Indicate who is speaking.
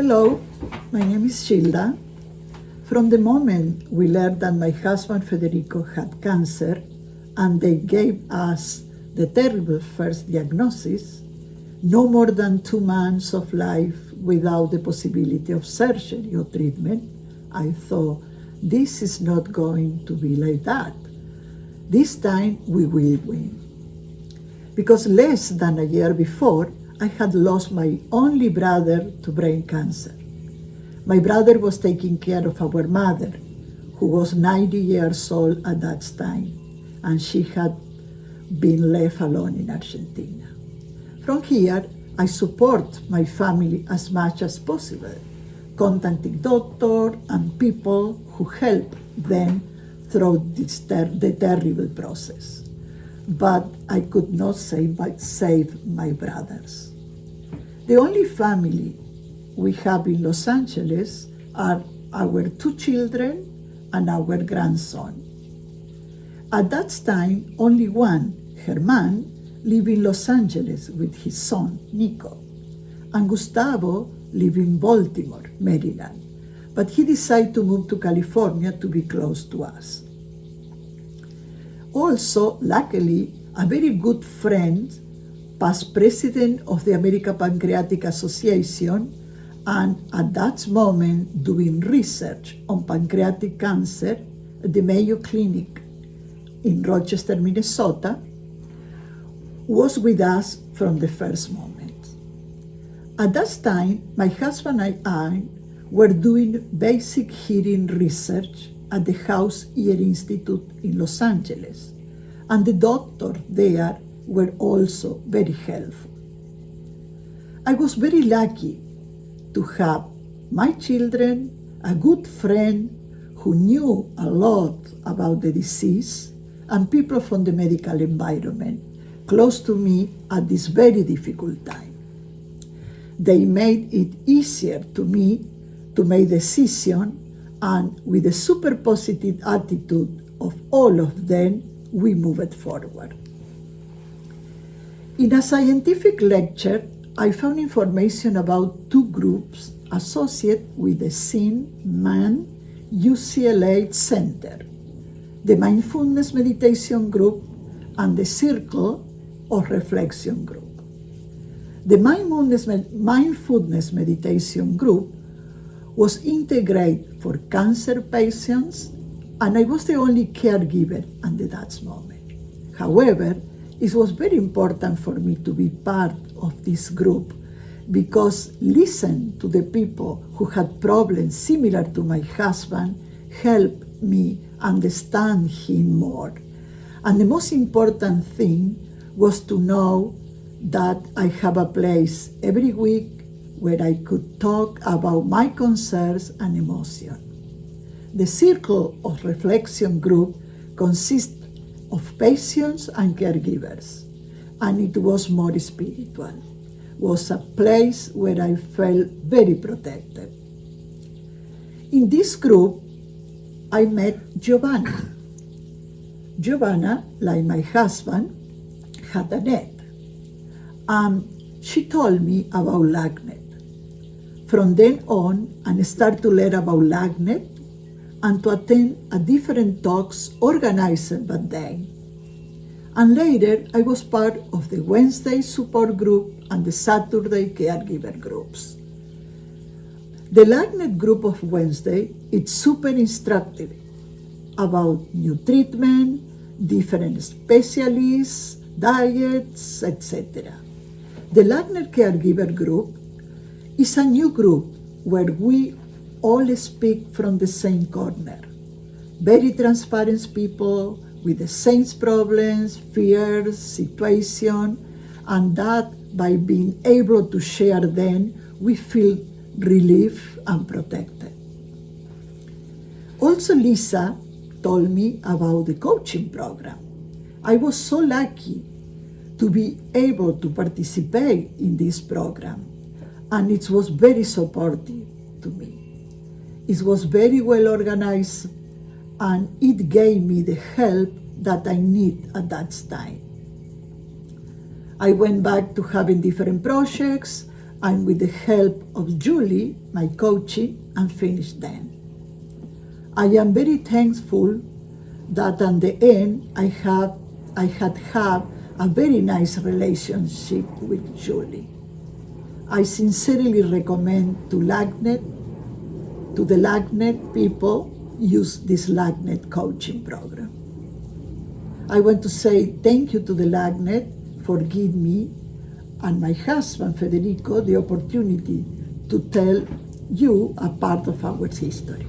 Speaker 1: Hello, my name is Gilda. From the moment we learned that my husband Federico had cancer and they gave us the terrible first diagnosis, no more than 2 months of life without the possibility of surgery or treatment, I thought, this is not going to be like that. This time we will win. Because less than a year before, I had lost my only brother to brain cancer. My brother was taking care of our mother, who was 90 years old at that time, and she had been left alone in Argentina. From here, I support my family as much as possible, contacting doctors and people who help them through the terrible process. But I could not save my brothers. The only family we have in Los Angeles are our 2 children and our grandson. At that time, only one, Herman, lived in Los Angeles with his son, Nico, and Gustavo lived in Baltimore, Maryland, but he decided to move to California to be close to us. Also, luckily, a very good friend, past president of the American Pancreatic Association, and at that moment doing research on pancreatic cancer at the Mayo Clinic in Rochester, Minnesota, was with us from the first moment. At that time, my husband and I were doing basic hearing research at the House Ear Institute in Los Angeles, and the doctors there were also very helpful. I was very lucky to have my children, a good friend who knew a lot about the disease, and people from the medical environment close to me at this very difficult time. They made it easier to me to make decisions, and with a super positive attitude of all of them, we moved forward. In a scientific lecture, I found information about 2 groups associated with the SIN-MAN UCLA Center, the Mindfulness Meditation Group and the Circle of Reflection Group. The Mindfulness Meditation Group was integrated for cancer patients, and I was the only caregiver at that moment. However, it was very important for me to be part of this group because listening to the people who had problems similar to my husband helped me understand him more. And the most important thing was to know that I have a place every week where I could talk about my concerns and emotions. The Circle of Reflection Group consists of patients and caregivers, and it was more spiritual. It was a place where I felt very protected. In this group, I met Giovanna. Giovanna, like my husband, had a net. She told me about LACNET. From then on, I started to learn about LACNET and to attend a different talks organized by them. And later, I was part of the Wednesday support group and the Saturday caregiver groups. The LACNET group of Wednesday is super instructive about new treatment, different specialists, diets, etc. The LACNET caregiver group is a new group where we all speak from the same corner. Very transparent people with the same problems, fears, situation, and that by being able to share them, we feel relief and protected. Also, Lisa told me about the coaching program. I was so lucky to be able to participate in this program, and it was very supportive to me. It was very well organized, and it gave me the help that I need at that time. I went back to having different projects and with the help of Julie, my coaching, and finished them. I am very thankful that at the end I had a very nice relationship with Julie. I sincerely recommend to the LACNET people use this LACNET coaching program. I want to say thank you to the LACNET for giving me and my husband Federico the opportunity to tell you a part of our history.